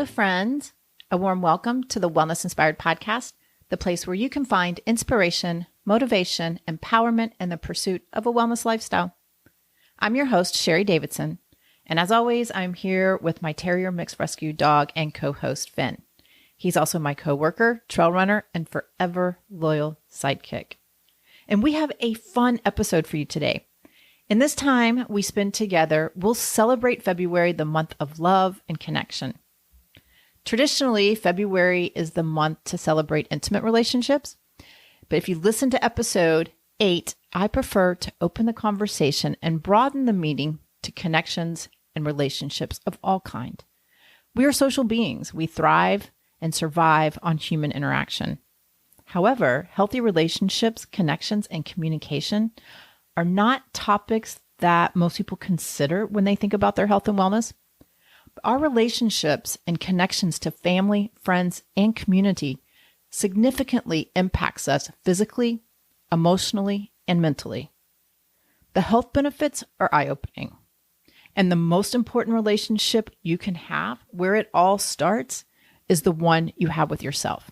Hello, friends. A warm welcome to the Wellness Inspired Podcast, the place where you can find inspiration, motivation, empowerment, and the pursuit of a wellness lifestyle. I'm your host, Sherry Davidson, and as always, I'm here with my terrier mixed rescue dog and co-host, Finn. He's also my co-worker, trail runner, and forever loyal sidekick. And we have a fun episode for you today. In this time we spend together, we'll celebrate February, the month of love and connection. Traditionally, February is the month to celebrate intimate relationships. But if you listen to episode 8, I prefer to open the conversation and broaden the meaning to connections and relationships of all kind. We are social beings. We thrive and survive on human interaction. However, healthy relationships, connections, and communication are not topics that most people consider when they think about their health and wellness. But our relationships and connections to family, friends, and community significantly impacts us physically, emotionally, and mentally. The health benefits are eye-opening. And the most important relationship you can have, where it all starts, is the one you have with yourself.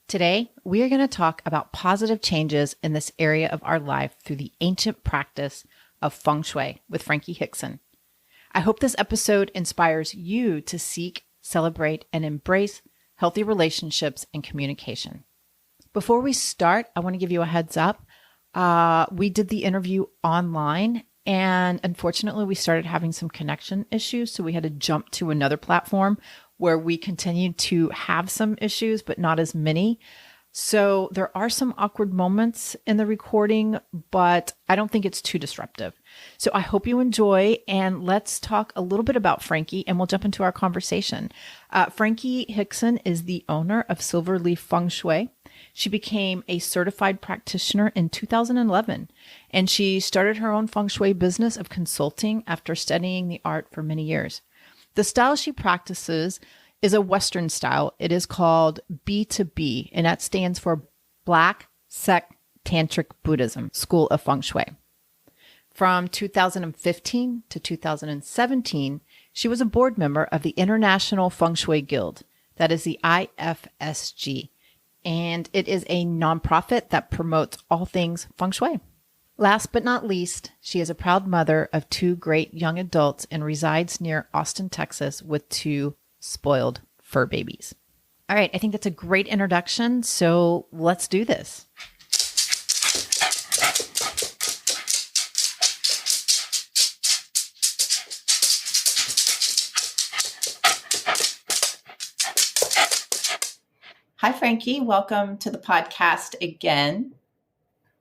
Today, we are going to talk about positive changes in this area of our life through the ancient practice of Feng Shui with Frankie Hickson. I hope this episode inspires you to seek, celebrate, and embrace healthy relationships and communication. Before we start, I want to give you a heads up. We did the interview online, and unfortunately, we started having some connection issues, so we had to jump to another platform where we continued to have some issues, but not as many. So there are some awkward moments in the recording, but I don't think it's too disruptive. So I hope you enjoy, and let's talk a little bit about Frankie, and we'll jump into our conversation. Frankie Hickson is the owner of Silverleaf Feng Shui. She became a certified practitioner in 2011, and she started her own Feng Shui business of consulting after studying the art for many years. The style she practices is a Western style. It is called B2B, and that stands for Black Sect Tantric Buddhism School of Feng Shui. From 2015 to 2017, she was a board member of the International Feng Shui Guild, that is the IFSG, and it is a nonprofit that promotes all things Feng Shui. Last but not least, she is a proud mother of 2 great young adults and resides near Austin, Texas with 2 spoiled fur babies. All right, I think that's a great introduction, so let's do this. Hi, Frankie. Welcome to the podcast again.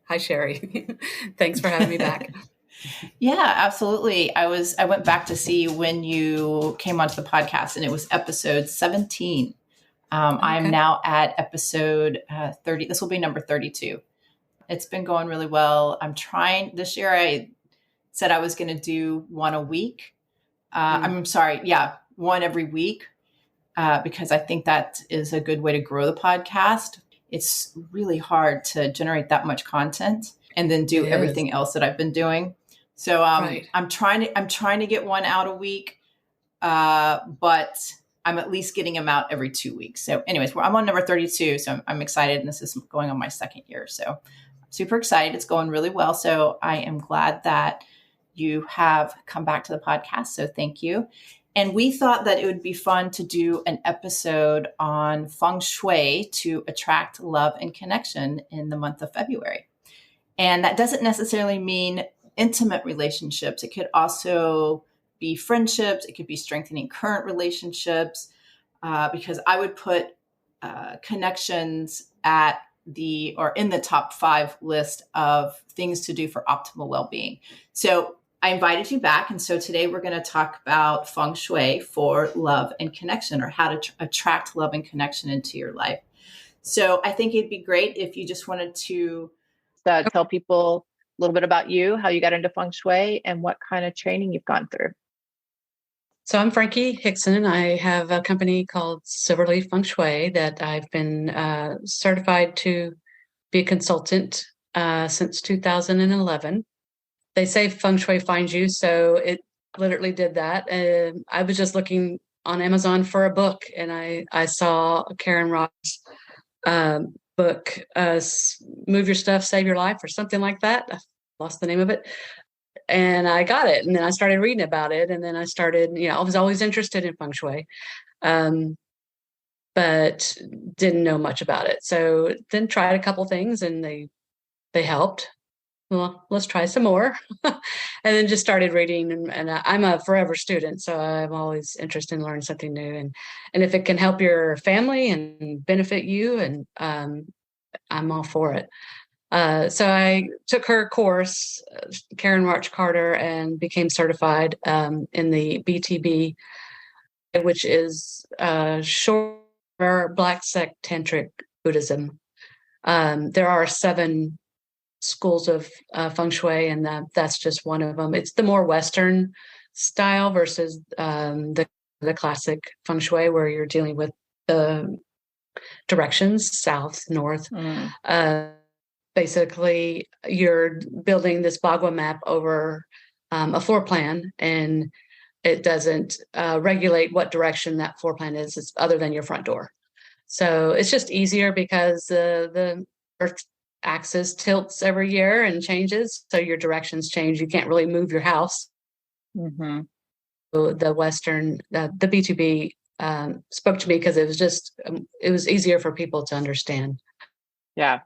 Hi, Sherry. Thanks for having me back. Yeah, absolutely. I went back to see when you came onto the podcast, and it was episode 17. Okay. I'm now at episode 30. This will be number 32. It's been going really well. I'm trying this year. I said I was going to do one a week. I'm sorry. Yeah. One every week, because I think that is a good way to grow the podcast. It's really hard to generate that much content and then do everything else that I've been doing. So right. I'm trying to get one out a week, but I'm at least getting them out every 2 weeks. So anyways, I'm on number 32. So I'm excited. And this is going on my second year. So I'm super excited. It's going really well. So I am glad that you have come back to the podcast. So thank you. And we thought that it would be fun to do an episode on Feng Shui to attract love and connection in the month of February. And that doesn't necessarily mean intimate relationships. It could also be friendships. It could be strengthening current relationships, because I would put connections in the top 5 list of things to do for optimal well-being. So I invited you back. And so today we're going to talk about Feng Shui for love and connection, or how to attract love and connection into your life. So I think it'd be great if you just wanted to tell people a little bit about you, how you got into Feng Shui, and what kind of training you've gone through. So I'm Frankie Hickson. I have a company called Silverleaf Feng Shui that I've been certified to be a consultant since 2011. They say Feng Shui finds you, so it literally did that. I was just looking on Amazon for a book, and I saw Karen Rock's book, Move Your Stuff, Save Your Life, or something like that. I lost the name of it. And I got it. And then I started reading about it. And then I started, I was always interested in feng shui, but didn't know much about it. So then tried a couple things and they helped. Well, let's try some more. And then just started reading. And I'm a forever student, so I'm always interested in learning something new. And if it can help your family and benefit you, and I'm all for it. So I took her course, Karen March Carter, and became certified in the BTB, which is short for Black Sect Tantric Buddhism. There are 7 schools of feng shui, and that's just one of them. It's the more Western style versus the classic feng shui, where you're dealing with the directions, south, north. Basically, you're building this Bagua map over a floor plan, and it doesn't regulate what direction that floor plan is other than your front door. So it's just easier because the Earth axis tilts every year and changes, so your directions change. You can't really move your house. Mm-hmm. So the Western, the B2B spoke to me because it was easier for people to understand. Yeah.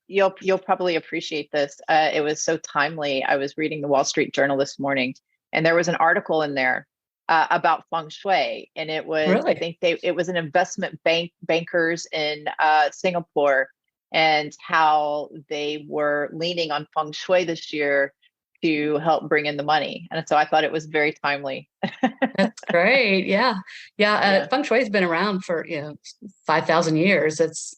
You'll probably appreciate this. It was so timely. I was reading the Wall Street Journal this morning, and there was an article in there about feng shui, and it was Really? I think it was an investment bankers in Singapore, and how they were leaning on feng shui this year to help bring in the money. And so I thought it was very timely. That's great. Yeah. Feng shui has been around for 5,000 years. It's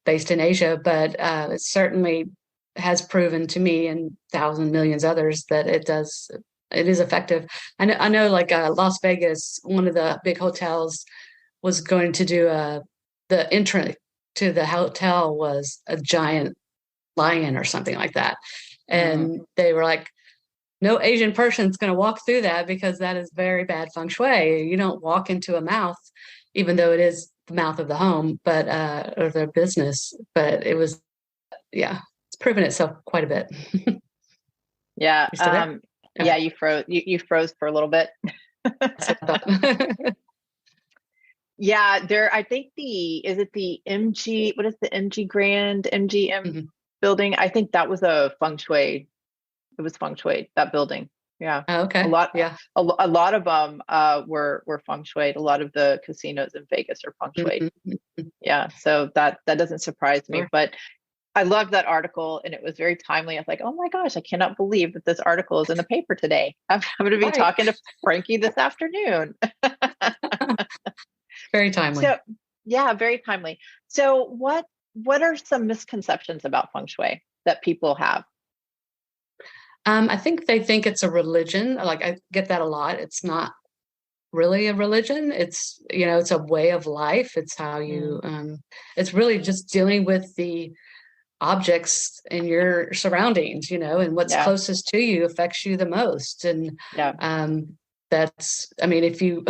based in Asia, but it certainly has proven to me and thousands, millions others that it is effective. I know like Las Vegas, one of the big hotels was going to do the entrance to the hotel was a giant lion or something like that. And they were like, no Asian person's going to walk through that because that is very bad feng shui. You don't walk into a mouth, even though it is the mouth of the home, but or their business. But it was, it's proven itself quite a bit. Yeah. Yeah, you froze. You froze for a little bit. Yeah, I think is it the MG? What is the MG Grand MGM building? I think that was a feng shui. It was feng shui, that building. Yeah. Oh, okay. A lot of them were feng shui. A lot of the casinos in Vegas are feng shui. Yeah. So that doesn't surprise me, but I loved that article, and it was very timely. I was like, oh my gosh, I cannot believe that this article is in the paper today. I'm going to be talking to Frankie this afternoon. Very timely. So, yeah, very timely. So what are some misconceptions about feng shui that people have? I think they think it's a religion. Like I get that a lot. It's not really a religion. It's, it's a way of life. It's how you, it's really just dealing with the objects in your surroundings, and what's closest to you affects you the most. And if you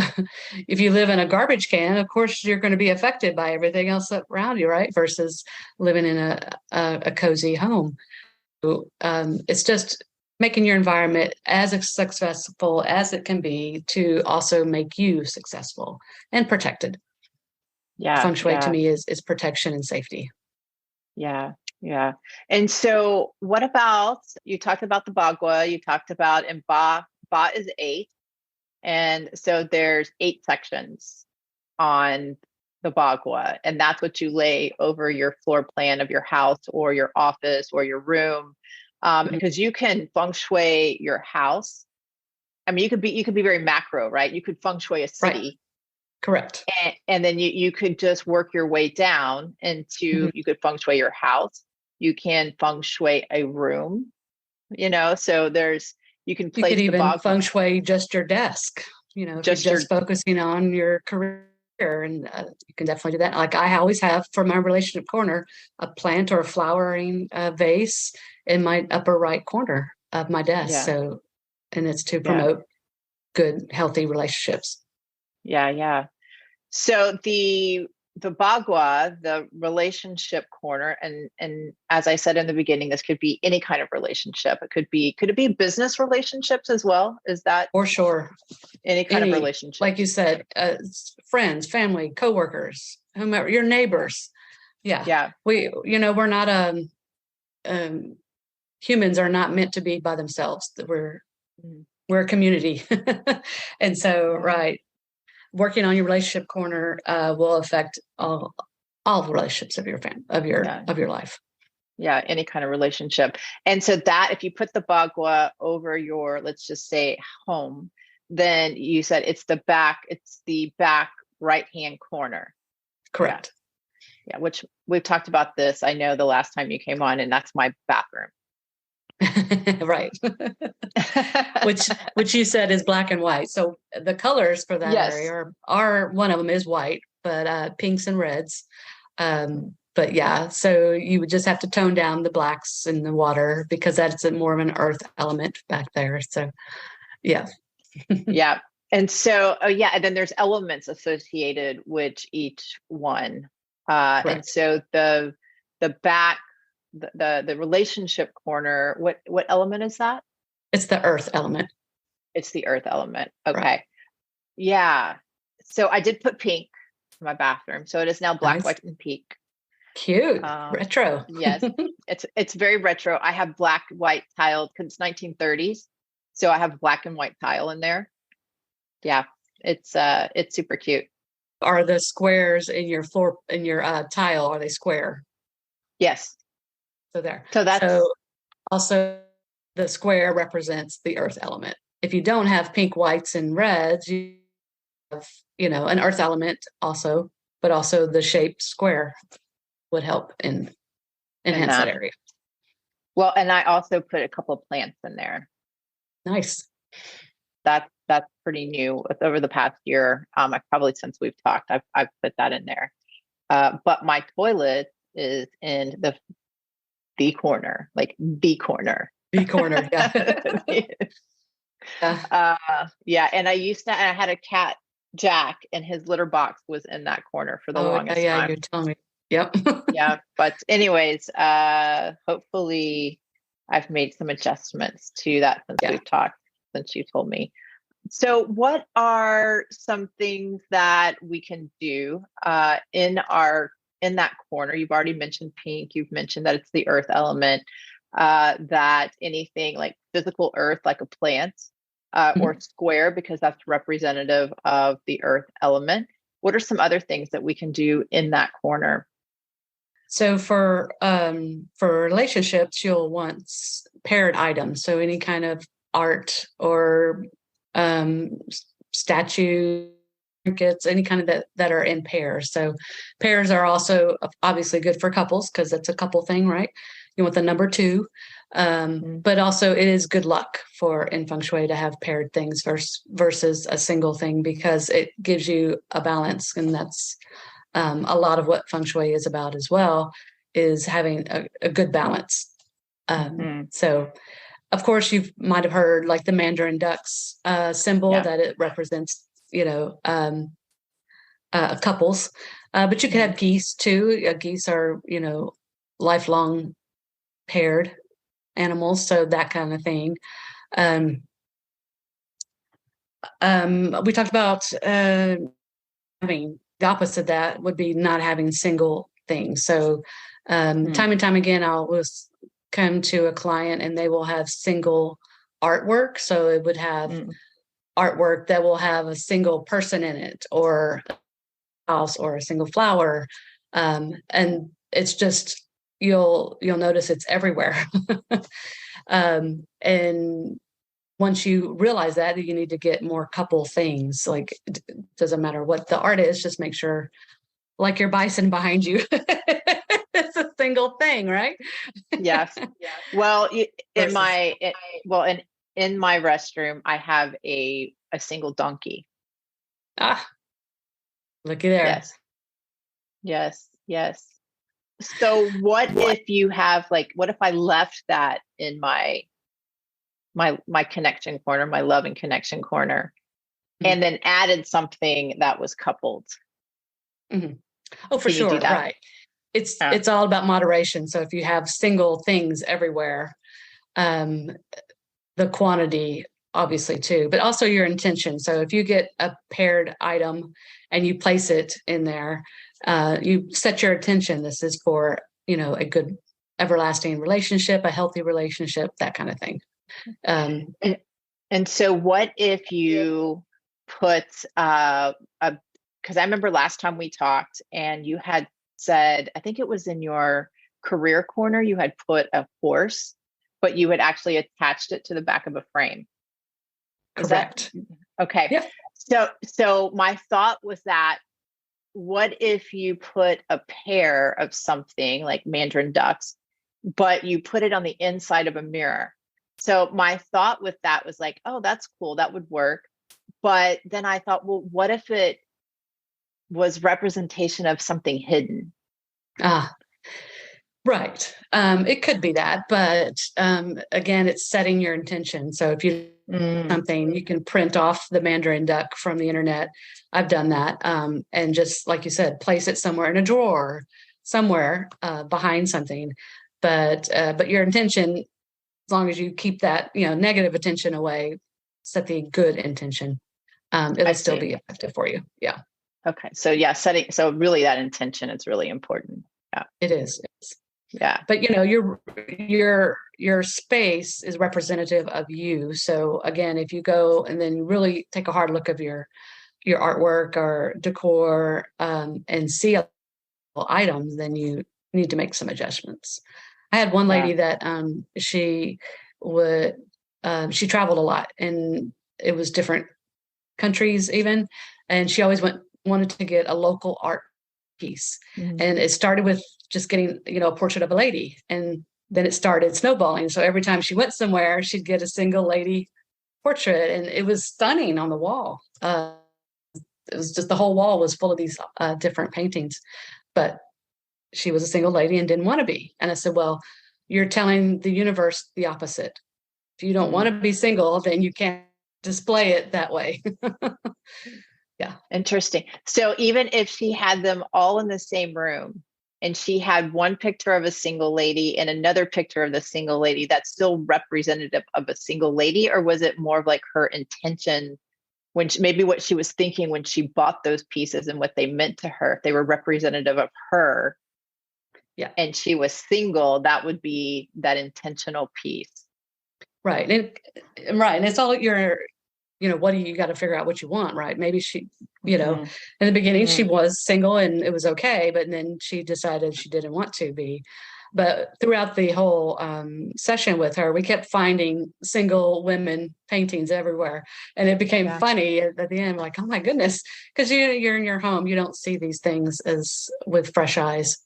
if you live in a garbage can, of course you're going to be affected by everything else around you, right? Versus living in a cozy home. So, it's just making your environment as successful as it can be to also make you successful and protected. Feng shui to me is protection and safety. Yeah. And so what about, you talked about the Bagua, you talked about, and Ba is 8. And so there's 8 sections on the Bagua, and that's what you lay over your floor plan of your house or your office or your room. Because you can feng shui your house. I mean, you could be very macro, right? You could feng shui a city. Right. Correct. And then you could just work your way down into, you could feng shui your house. You can feng shui a room, so you can place, you could even feng shui just your desk, if you're just focusing on your career, and you can definitely do that. Like I always have for my relationship corner, a plant or a flowering vase in my upper right corner of my desk. So, and it's to promote good, healthy relationships. Yeah. So the Bagua, the relationship corner, and as I said in the beginning, this could be any kind of relationship. Could it be business relationships as well? Is that for sure? Any kind of relationship, like you said, friends, family, coworkers, whomever, your neighbors. Yeah. We're not humans are not meant to be by themselves. We're a community, and so right. Working on your relationship corner will affect all the relationships of your family, of your life. Yeah, any kind of relationship. And so that if you put the Bagua over your, let's just say, home, then you said it's the back right-hand corner. Correct. Yeah, which we've talked about this, I know, the last time you came on, and that's my bathroom. Right. which you said is black and white. So the colors for that area are one of them is white, but pinks and reds. But yeah, so you would just have to tone down the blacks in the water because that's more of an earth element back there. So yeah. Yeah. And so, and then there's elements associated with each one. And so the back, the relationship corner, what element is that? It's the earth element. It's the earth element. Okay. Right. Yeah. So I did put pink in my bathroom. So it is now black, white, and pink. Cute. Retro. Yes. It's very retro. I have black, white tiled because it's 1930s. So I have black and white tile in there. Yeah. It's super cute. Are the squares in your floor, in your tile, are they square? Yes. So there. So also the square represents the earth element. If you don't have pink, whites, and reds, you have, an earth element also, but also the shaped square would help enhance that area. Well, and I also put a couple of plants in there. Nice. That's pretty new over the past year. Probably since we've talked, I've put that in there. But my toilet is in the corner, like the corner. The corner, yeah. Yeah. And I had a cat, Jack, and his litter box was in that corner for the longest time. Yeah, you're telling me. Yep. Yeah. But anyways, hopefully I've made some adjustments to that since we've talked, since you told me. So what are some things that we can do in that corner? You've already mentioned pink. You've mentioned that it's the earth element, that anything like physical earth, like a plant, or square, because that's representative of the earth element. What are some other things that we can do in that corner? So for relationships, you'll want paired items. So any kind of art or statue, trinkets, any kind of that are in pairs. So pairs are also obviously good for couples because that's a couple thing, right? You want the number 2, but also it is good luck in Feng Shui to have paired things versus a single thing because it gives you a balance, and that's a lot of what Feng Shui is about as well, is having a good balance. So of course, you might have heard like the Mandarin ducks symbol that it represents, couples. But you could have geese too. Geese are, lifelong paired animals, so that kind of thing. We talked about having the opposite of that would be not having single things. So time and time again, I'll come to a client and they will have single artwork. So it would have artwork that will have a single person in it, or a house, or a single flower. And it's just, you'll notice it's everywhere. And once you realize that, you need to get more couple things. Like, it doesn't matter what the art is, just make sure, like your bison behind you, it's a single thing, right? Yes. Well, in my restroom, I have a single donkey. Looky there. Yes. So what if you have what if I left that in my connection corner, my love and connection corner? and then added something that was coupled. Mm-hmm. Oh, for Can you do sure. that? Right. It's all about moderation. So if you have single things everywhere, the quantity obviously too, but also your intention. So if you get a paired item and you place it in there, you set your intention. This is for, a good everlasting relationship, a healthy relationship, that kind of thing. And so what if you put because I remember last time we talked and you had said, I think it was in your career corner, you had put a horse, but you had actually attached it to the back of a frame. Correct. Okay. Yep. So my thought was that, what if you put a pair of something like mandarin ducks, but you put it on the inside of a mirror? So my thought with that was like, oh, that's cool. That would work. But then I thought, well, what if it was representation of something hidden? Right. It could be that, but again, it's setting your intention. So if you something, you can print off the mandarin duck from the internet. I've done that, and just like you said, place it somewhere in a drawer, somewhere behind something. But your intention, as long as you keep that negative attention away, set the good intention, it'll still be effective for you. Yeah. Okay. So so really that intention is really important. Yeah. It is. Yeah. But your space is representative of you. So again, if you go and then really take a hard look of your artwork or decor, and see items, then you need to make some adjustments. I had one lady that she traveled a lot, and it was different countries even, and she always wanted to get a local art piece. And it started with just getting a portrait of a lady, and then it started snowballing. So every time she went somewhere, she'd get a single lady portrait, and it was stunning on the wall. It was just, the whole wall was full of these different paintings, but she was a single lady and didn't want to be. And I said, well, you're telling the universe the opposite. If you don't want to be single, then you can't display it that way. Yeah. Interesting. So even if she had them all in the same room and she had one picture of a single lady and another picture of the single lady, that's still representative of a single lady? Or was it more of like her intention, when maybe what she was thinking when she bought those pieces and what they meant to her? If they were representative of her, and she was single, that would be that intentional piece. Right. And it's all your, what do you got to figure out what you want, right? Maybe she, in the beginning she was single and it was okay, but then she decided she didn't want to be. But throughout the whole session with her, we kept finding single women paintings everywhere. And it became funny at the end, like, oh my goodness, because you're in your home, you don't see these things as with fresh eyes.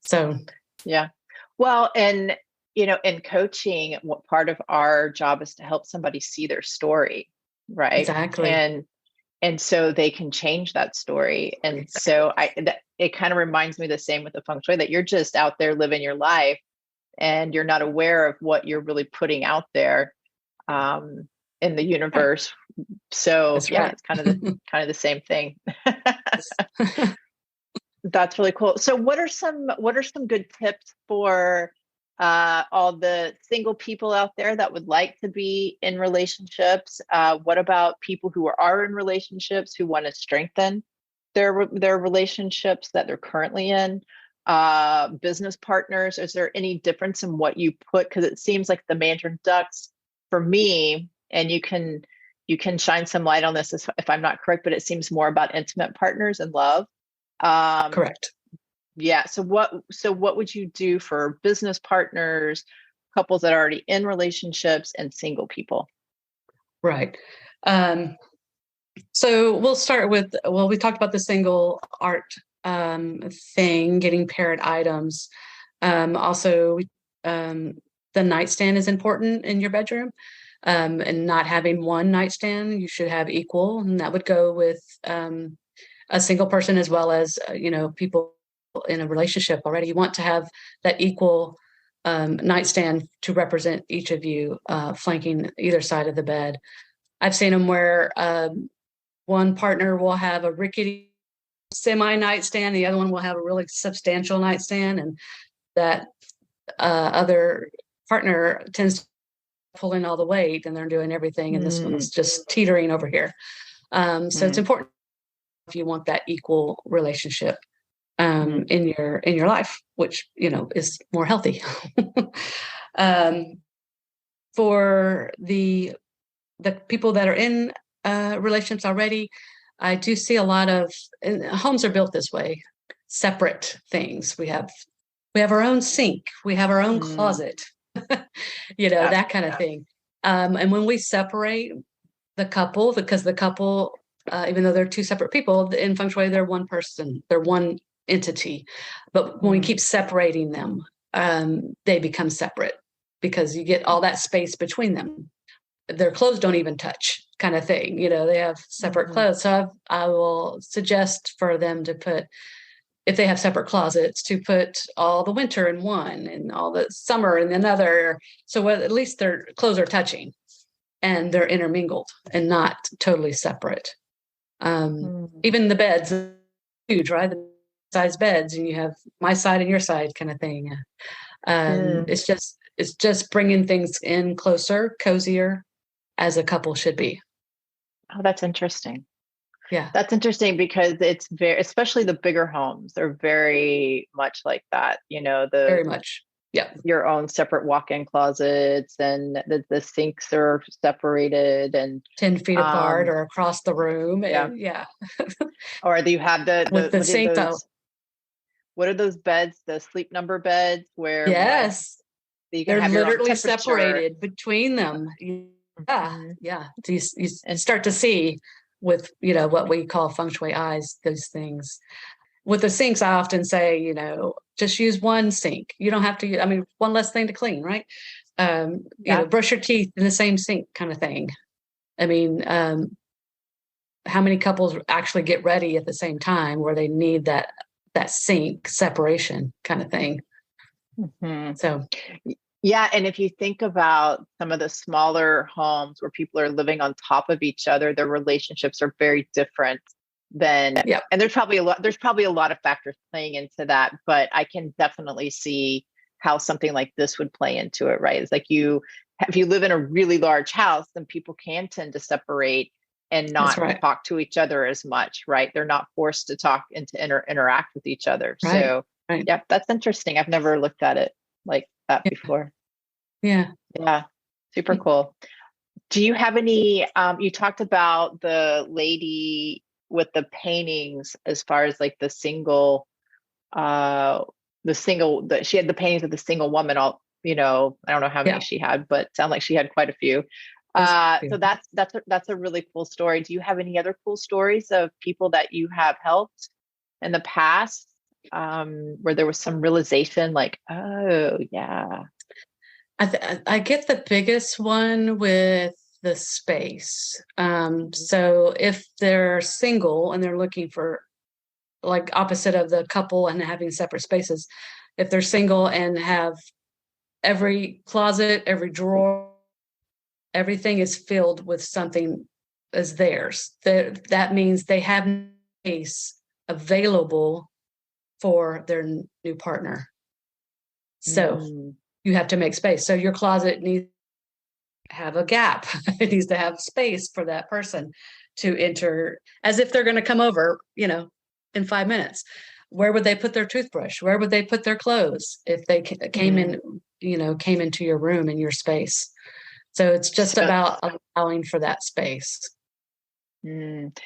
So, yeah. Well, and, in coaching, what part of our job is to help somebody see their story, right? Exactly. And so they can change that story. And so it kind of reminds me the same with the feng shui, that you're just out there living your life and you're not aware of what you're really putting out there in the universe. So it's kind of the same thing. That's really cool. So what are some good tips for all the single people out there that would like to be in relationships? What about people who are in relationships who want to strengthen their relationships that they're currently in? Business partners, is there any difference in what you put? Because it seems like the mandarin ducks for me, and you can shine some light on this if I'm not correct, but it seems more about intimate partners and love. Correct. Yeah. So what would you do for business partners, couples that are already in relationships, and single people? Right. So we'll start with, we talked about the single art thing, getting paired items. Also, the nightstand is important in your bedroom, and not having one nightstand. You should have equal, and that would go with a single person as well as people in a relationship already. You want to have that equal nightstand to represent each of you, flanking either side of the bed. I've seen them where one partner will have a rickety semi nightstand, the other one will have a really substantial nightstand, and that other partner tends to pull in all the weight and they're doing everything, and this one's just teetering over here. So it's important if you want that equal relationship in your life, which is more healthy. For the people that are in relationships already, I do see a lot of, and homes are built this way, separate things. We have our own sink, we have our own closet, that kind of thing. And when we separate the couple, because the couple, even though they're two separate people, in Feng Shui, they're one person, they're one entity. But when we keep separating them, they become separate because you get all that space between them. Their clothes don't even touch, kind of thing. They have separate clothes. So I will suggest for them to put, if they have separate closets, to put all the winter in one and all the summer in another. So at least their clothes are touching and they're intermingled and not totally separate. Even the beds are huge, right? The size beds, and you have my side and your side kind of thing. It's just bringing things in closer, cozier, as a couple should be. Oh, that's interesting. Yeah. That's interesting because it's especially the bigger homes, they're very much like that, very much. Yeah. Your own separate walk-in closets, and the sinks are separated and 10 feet apart or across the room. Yeah. Or do you have the sink though? What are those beds? The sleep number beds where yes, you can they're have literally separated between them. Yeah. So you start to see with what we call Feng Shui eyes, those things. With the sinks, I often say, just use one sink. You don't have to, one less thing to clean, right? Brush your teeth in the same sink kind of thing. How many couples actually get ready at the same time where they need that sink separation kind of thing? So. Yeah. And if you think about some of the smaller homes where people are living on top of each other, their relationships are very different than, and there's probably a lot of factors playing into that, but I can definitely see how something like this would play into it, right? It's like if you live in a really large house, then people can tend to separate and not talk to each other as much, right? They're not forced to talk and to interact with each other. Right. So yeah, that's interesting. I've never looked at it like that before. Yeah. Super cool. Do you have any, you talked about the lady with the paintings as far as like she had the paintings of the single woman, I don't know how many she had, but it sounded like she had quite a few. So that's a really cool story. Do you have any other cool stories of people that you have helped in the past, where there was some realization like, oh yeah. I get the biggest one with the space. So if they're single and they're looking for, like, opposite of the couple and having separate spaces, if they're single and have every closet, every drawer, everything is filled with something as theirs, that means they have space available for their new partner. So you have to make space. So your closet needs to have a gap. It needs to have space for that person to enter, as if they're going to come over, in 5 minutes. Where would they put their toothbrush? Where would they put their clothes if they came into your room and your space? So it's just about allowing for that space. And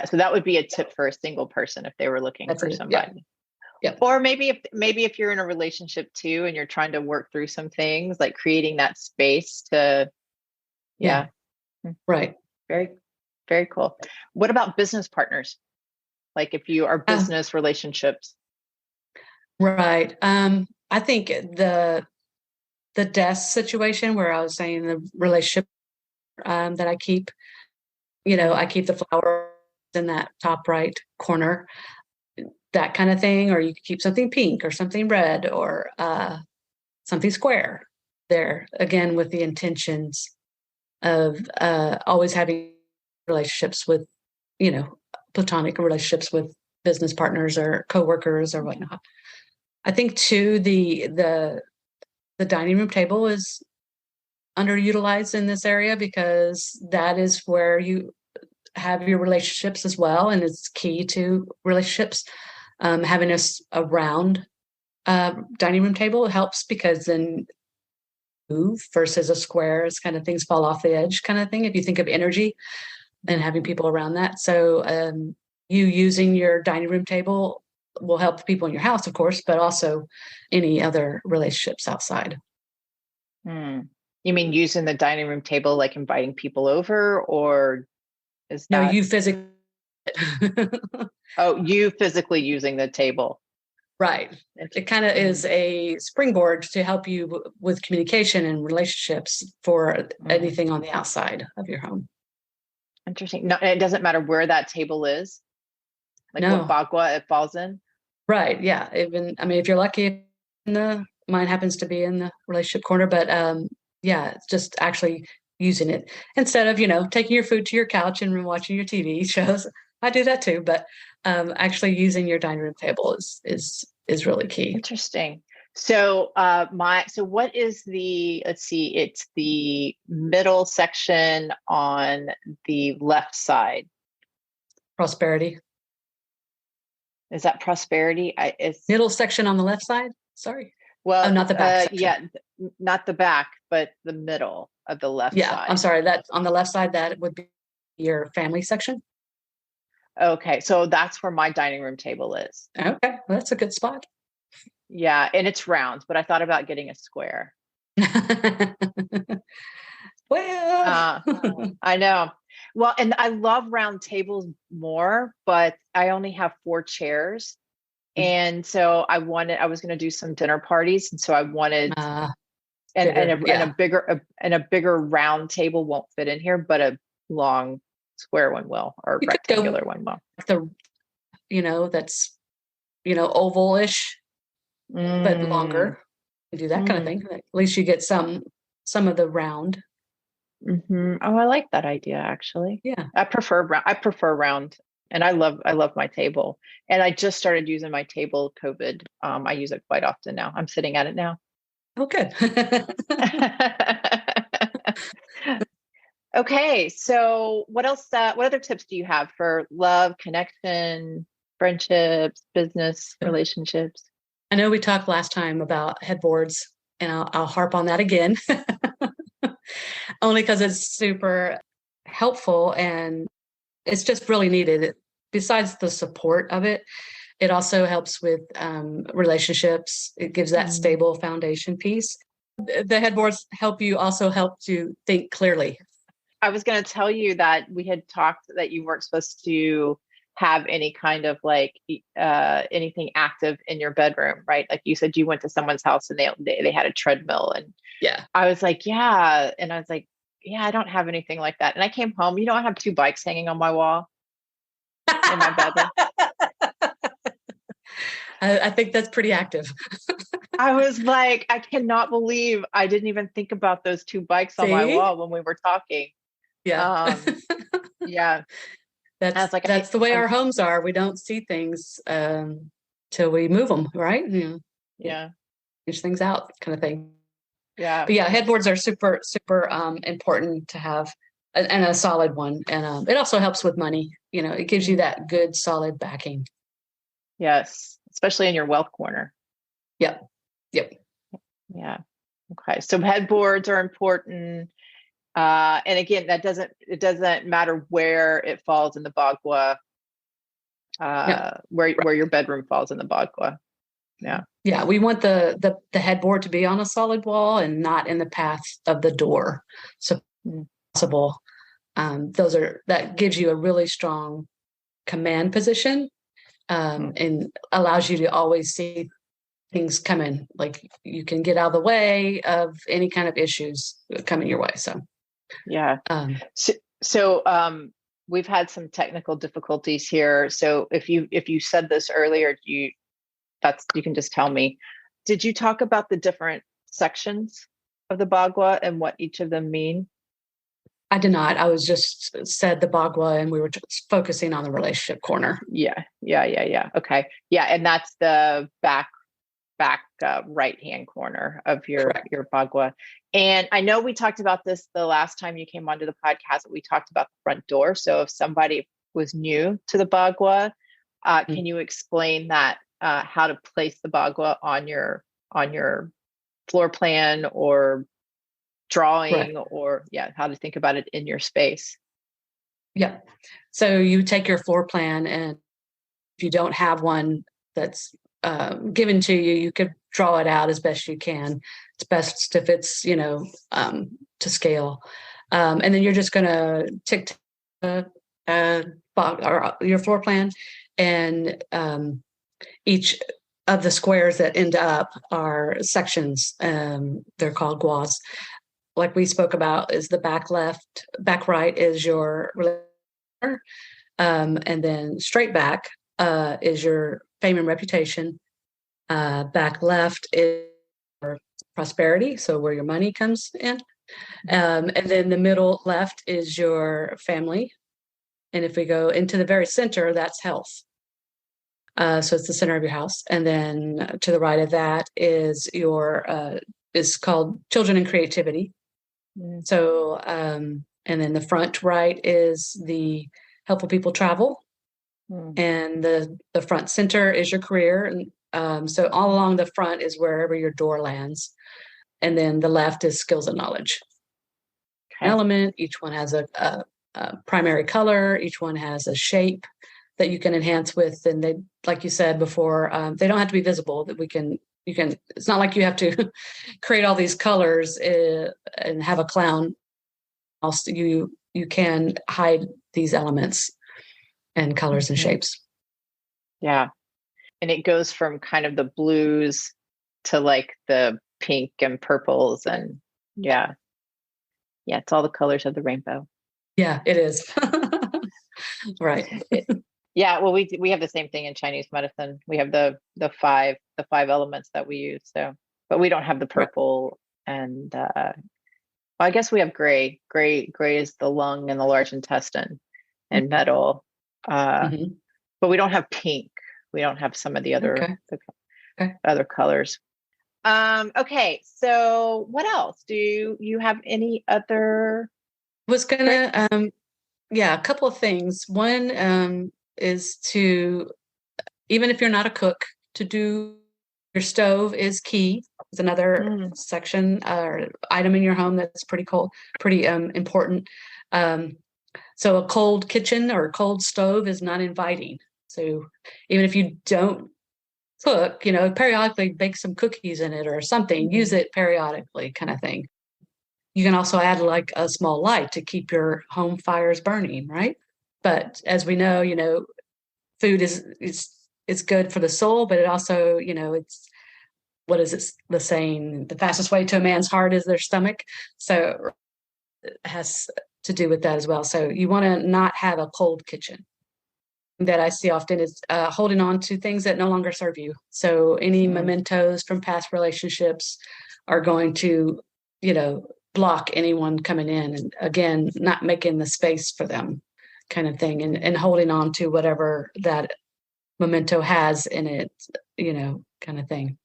so that would be a tip for a single person if they were looking for somebody. Yep. Or maybe if you're in a relationship too and you're trying to work through some things, like creating that space to Right. Very, very cool. What about business partners? Like if you are business relationships. Right. I think the desk situation where I was saying the relationship that I keep, I keep the flower in that top right corner, that kind of thing, or you could keep something pink or something red or something square there, again, with the intentions of always having relationships with, platonic relationships with business partners or coworkers or whatnot. I think too, the dining room table is underutilized in this area because that is where you have your relationships as well. And it's key to relationships. Having a round dining room table helps because then move versus a square is kind of things fall off the edge kind of thing. If you think of energy and having people around that. So you using your dining room table will help the people in your house, of course, but also any other relationships outside. You mean using the dining room table, like inviting people over, or is that? No, you physically. Oh, you physically using the table. Right. It kind of is a springboard to help you with communication and relationships for anything on the outside of your home. Interesting. No, it doesn't matter where that table is, like No. what bagua it falls in. Right. Yeah. If you're lucky, mine happens to be in the relationship corner, but it's just actually using it instead of taking your food to your couch and watching your TV shows. I do that too, but actually using your dining room table is really key. Interesting. So what is it's the middle section on the left side. Prosperity. Is that prosperity? It's middle section on the left side. Sorry. Well, not the back section. Not the back, but the middle of the left side. Yeah, I'm sorry. That on the left side, that would be your family section. Okay, so that's where my dining room table is. Okay, well, that's a good spot. Yeah, and it's round, but I thought about getting a square. Well, I know. Well, and I love round tables more, but I only have 4 chairs. And so I was going to do some dinner parties. And so I wanted, a bigger round table won't fit in here, but a long square one will, or rectangular one will. That's, oval-ish, but longer. You do that kind of thing. At least you get some of the round. Mm-hmm. Oh, I like that idea, actually. Yeah. I prefer round. And I love my table. And I just started using my table COVID. I use it quite often now. I'm sitting at it now. Oh, good. Okay. So what else, what other tips do you have for love, connection, friendships, business, relationships? I know we talked last time about headboards, and I'll harp on that again, only because it's super helpful and it's just really needed. Besides the support of it, it also helps with relationships. It gives that stable foundation piece. The headboards help to think clearly. I was going to tell you that we had talked that you weren't supposed to have any kind of anything active in your bedroom, right? Like you said, you went to someone's house and they had a treadmill, and I was like, yeah. And I was like, yeah, I don't have anything like that. And I came home, I have 2 bikes hanging on my wall in my bedroom. I think that's pretty active. I was like, I cannot believe I didn't even think about those 2 bikes on my wall when we were talking. Yeah. Yeah. That's the way our homes are. We don't see things till we move them, right? Yeah. Change things out kind of thing. Yeah. But yeah, headboards are super, super important to have, and a solid one. And it also helps with money. It gives you that good, solid backing. Yes. Especially in your wealth corner. Yep. Yeah. Okay. So headboards are important. And again, it doesn't matter where it falls in the bagua, where your bedroom falls in the bagua. Yeah. Yeah. We want the headboard to be on a solid wall and not in the path of the door. So possible. That gives you a really strong command position, and allows you to always see things coming. Like you can get out of the way of any kind of issues coming your way. So, yeah. So we've had some technical difficulties here. So if you said this earlier, you can just tell me. Did you talk about the different sections of the bagua and what each of them mean? I did not. I was just said the Bagua, and we were just focusing on the relationship corner. Yeah. Okay. Yeah, and that's the back right hand corner of your Bagua. And I know we talked about this the last time you came onto the podcast. We talked about the front door. So if somebody was new to the Bagua, can you explain that how to place the Bagua on your floor plan or drawing, or how to think about it in your space? Yeah. So you take your floor plan, and if you don't have one that's given to you, you could draw it out as best you can. It's best if it's, to scale. And then you're just going to tick your floor plan, and each of the squares that end up are sections. They're called guas. Like we spoke about, is the back left, back right is your relationship, and then straight back is your fame and reputation. Back left is your prosperity, so where your money comes in. And then the middle left is your family. And if we go into the very center, that's health. So it's the center of your house. And then to the right of that is is called children and creativity. So, and then the front right is the helpful people travel. And the front center is your career. And so all along the front is wherever your door lands. And then the left is skills and knowledge. Element. Each one has a primary color. Each one has a shape that you can enhance with. And they, like you said before, they don't have to be visible. That you can. It's not like you have to create all these colors and have a clown. Also, you can hide these elements and colors and shapes. Yeah. And it goes from kind of the blues to like the pink and purples, and it's all the colors of the rainbow. Yeah, it is. Right. Well, we have the same thing in Chinese medicine. We have the five elements that we use. So, but we don't have the purple. And well, I guess we have gray. Gray is the lung and the large intestine, and metal. But we don't have pink. We don't have some of the other other colors. Okay, so what else? Do you have any other? Was gonna a couple of things. One is to, even if you're not a cook, to do your stove is key. It's another section or item in your home that's pretty important. So a cold kitchen or a cold stove is not inviting. So even if you don't cook, periodically bake some cookies in it or something, use it periodically, kind of thing. You can also add like a small light to keep your home fires burning, right? But as we know, food is good for the soul, but it also, it's, what is it, the saying, the fastest way to a man's heart is their stomach. So it has to do with that as well. So you want to not have a cold kitchen. That I see often is holding on to things that no longer serve you. So any mementos from past relationships are going to, block anyone coming in, and again, not making the space for them, kind of thing, and holding on to whatever that memento has in it, kind of thing.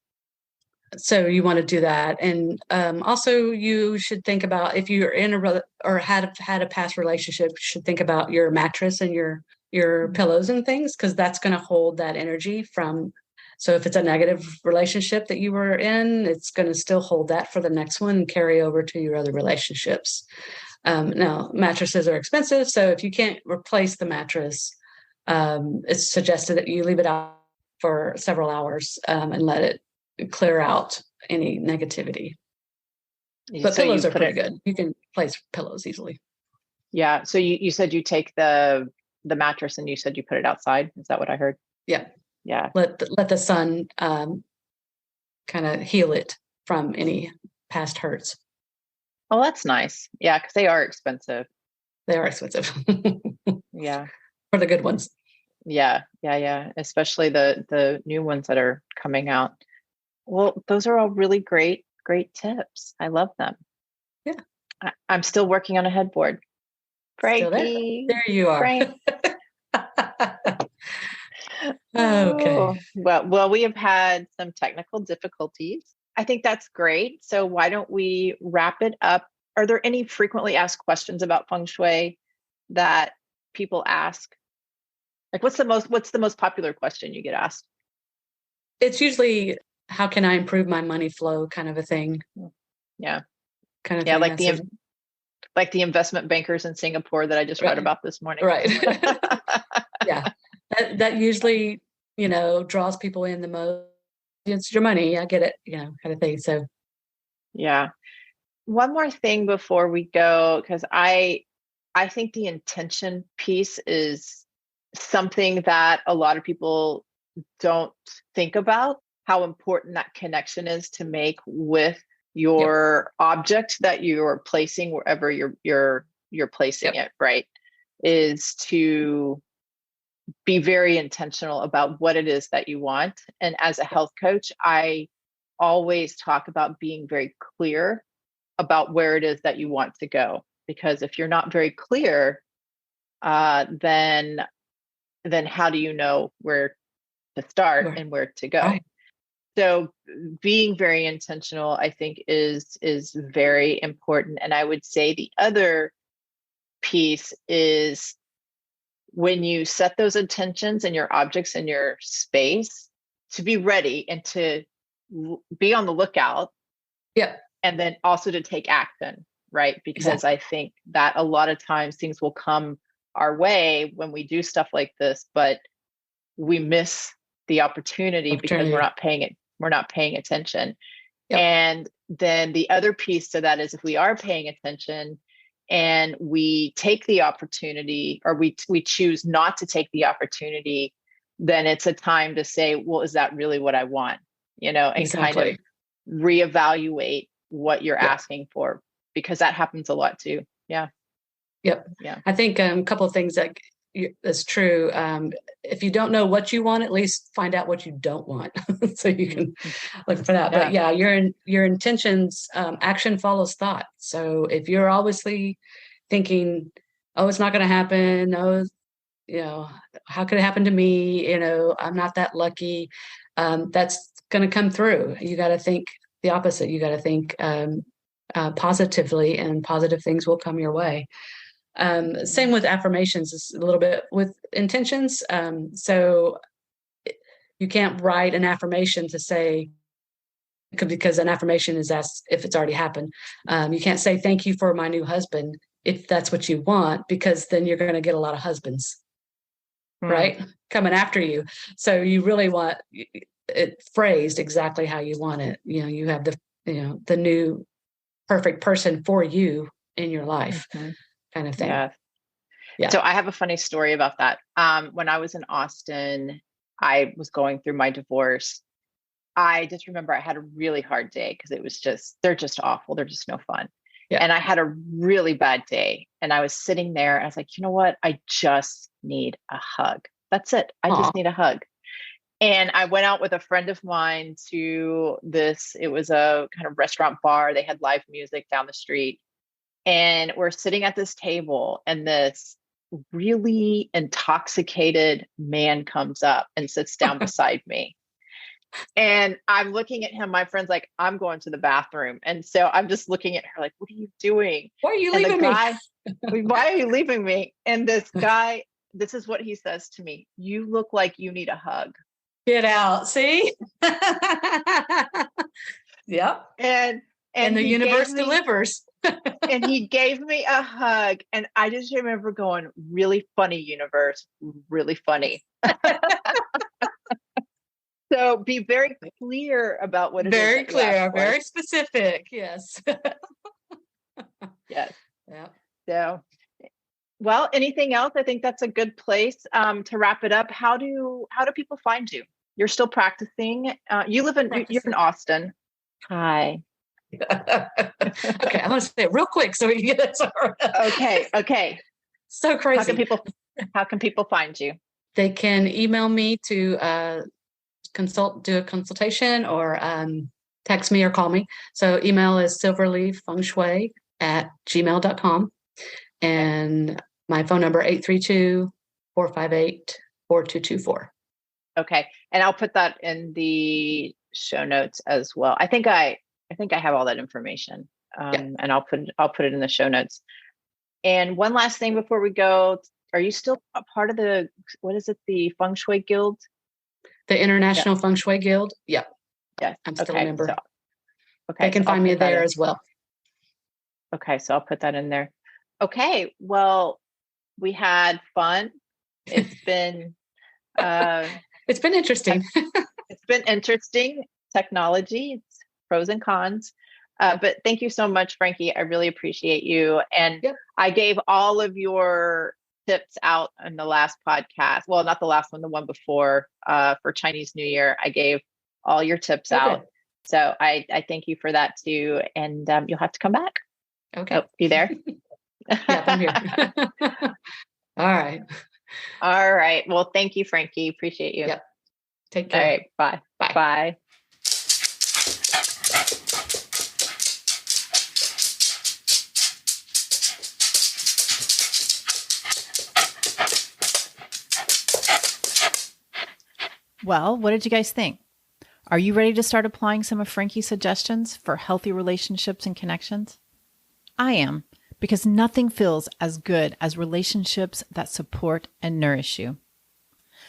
So you want to do that. And also you should think about, if you're in or had a past relationship, you should think about your mattress and your pillows and things, because that's going to hold that energy from. So if it's a negative relationship that you were in, it's going to still hold that for the next one and carry over to your other relationships. Now, mattresses are expensive, so if you can't replace the mattress, it's suggested that you leave it out for several hours and let it clear out any negativity. But so pillows are pretty good. You can place pillows easily. Yeah. So you said you take the mattress and you said you put it outside. Is that what I heard? Yeah. Yeah. Let the sun kind of heal it from any past hurts. Oh, that's nice. Yeah, because they are expensive. They are expensive. Yeah. For the good ones. Yeah. Especially the new ones that are coming out. Well, those are all really great tips. I love them. Yeah. I'm still working on a headboard. Frankie. There you are. Okay. Well, we have had some technical difficulties. I think that's great. So why don't we wrap it up? Are there any frequently asked questions about feng shui that people ask? Like what's the most popular question you get asked? It's usually, how can I improve my money flow, kind of a thing. Yeah. Kind of yeah, thing. like the investment bankers in Singapore that I just read about this morning. Right. Yeah. That usually, draws people in the most. It's your money. I get it, kind of thing. So, yeah. One more thing before we go, because I think the intention piece is something that a lot of people don't think about, how important that connection is to make with your object that you're placing wherever you're placing it, right? Is to be very intentional about what it is that you want. And as a health coach, I always talk about being very clear about where it is that you want to go. Because if you're not very clear, then how do you know where to start and where to go? Right. So being very intentional, I think, is very important. And I would say the other piece is when you set those intentions and your objects in your space, to be ready and to be on the lookout. Yeah. And then also to take action, right? Because I think that a lot of times things will come our way when we do stuff like this, but we miss the opportunity because we're not paying attention. Yep. And then the other piece to that is, if we are paying attention and we take the opportunity, or we choose not to take the opportunity, then it's a time to say, well, is that really what I want? And kind of reevaluate what you're asking for, because that happens a lot too. Yeah. Yep. Yeah. I think a couple of things that's true. If you don't know what you want, at least find out what you don't want, so you can look for that. But your intentions, action follows thought. So if you're obviously thinking, oh, it's not going to happen. Oh, how could it happen to me? I'm not that lucky. That's going to come through. You got to think the opposite. You got to think positively, and positive things will come your way. Same with affirmations, is a little bit with intentions. So you can't write an affirmation to say, because an affirmation is asked if it's already happened. You can't say, thank you for my new husband, if that's what you want, because then you're going to get a lot of husbands, right? Coming after you. So you really want it phrased exactly how you want it. You have the new perfect person for you in your life. Kind of thing. Yeah. So I have a funny story about that. When I was in Austin, I was going through my divorce. I just remember I had a really hard day, because it was they're just awful. They're just no fun. Yeah. And I had a really bad day, and I was sitting there and I was like, you know what? I just need a hug. That's it. I just need a hug. And I went out with a friend of mine to it was a kind of restaurant bar. They had live music down the street. And we're sitting at this table, and this really intoxicated man comes up and sits down beside me. And I'm looking at him. My friend's like, I'm going to the bathroom. And so I'm just looking at her like, what are you doing? Why are you leaving me? Why are you leaving me? And this guy, this is what he says to me. You look like you need a hug. Get out. See? Yep. And the universe delivers. And he gave me a hug. And I just remember going, really funny, universe, really funny. So be very clear about what it is. Very clear, very specific. Yes. Yes. Yeah. So, well, anything else? I think that's a good place to wrap it up. How do people find you? You're still practicing. You're in Austin. Hi. Okay, I'm going to say it real quick so we can get it started. Okay. So crazy. How can people find you? They can email me to do a consultation, or text me or call me. So email is silverleaffengshui@gmail.com. And my phone number, 832-458-4224. Okay. And I'll put that in the show notes as well. I think I have all that information. And I'll put it in the show notes. And one last thing before we go, are you still a part of the Feng Shui Guild? The International Feng Shui Guild? Yep. Yes. I'm still a member. Okay. They can find me there as well. Okay. So I'll put that in there. Okay. Well, we had fun. It's been interesting. It's been interesting. Technology, it's pros and cons. But thank you so much, Frankie. I really appreciate you. And I gave all of your tips out in the last podcast. Well, not the last one, the one before, for Chinese New Year. I gave all your tips out. So I thank you for that too. And you'll have to come back. Okay. Oh, you there? Yeah, I'm here. All right. All right. Well, thank you, Frankie. Appreciate you. Yep. Take care. All right. Bye. Bye. Bye. Well, what did you guys think? Are you ready to start applying some of Frankie's suggestions for healthy relationships and connections? I am, because nothing feels as good as relationships that support and nourish you.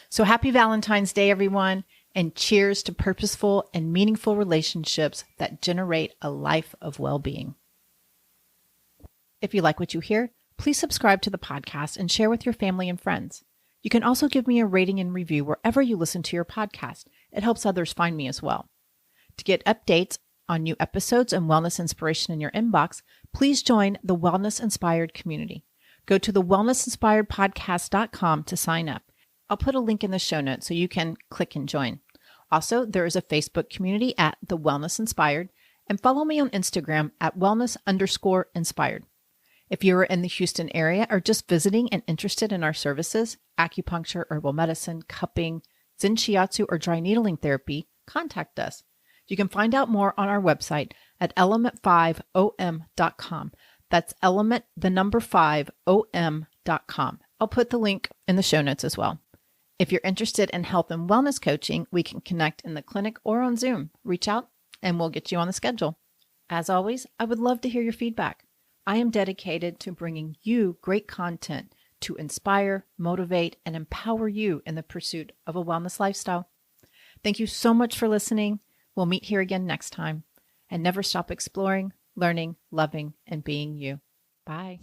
So happy Valentine's Day, everyone, and cheers to purposeful and meaningful relationships that generate a life of well-being. If you like what you hear, please subscribe to the podcast and share with your family and friends. You can also give me a rating and review wherever you listen to your podcast. It helps others find me as well. To get updates on new episodes and wellness inspiration in your inbox, please join the Wellness Inspired community. Go to thewellnessinspiredpodcast.com to sign up. I'll put a link in the show notes so you can click and join. Also, there is a Facebook community at The Wellness Inspired, and follow me on Instagram at wellness_inspired. If you're in the Houston area or just visiting and interested in our services, acupuncture, herbal medicine, cupping, Zen Shiatsu, or dry needling therapy, contact us. You can find out more on our website at element5om.com. That's element, the number 5om.com. I'll put the link in the show notes as well. If you're interested in health and wellness coaching, we can connect in the clinic or on Zoom. Reach out and we'll get you on the schedule. As always, I would love to hear your feedback. I am dedicated to bringing you great content to inspire, motivate, and empower you in the pursuit of a wellness lifestyle. Thank you so much for listening. We'll meet here again next time. And never stop exploring, learning, loving, and being you. Bye.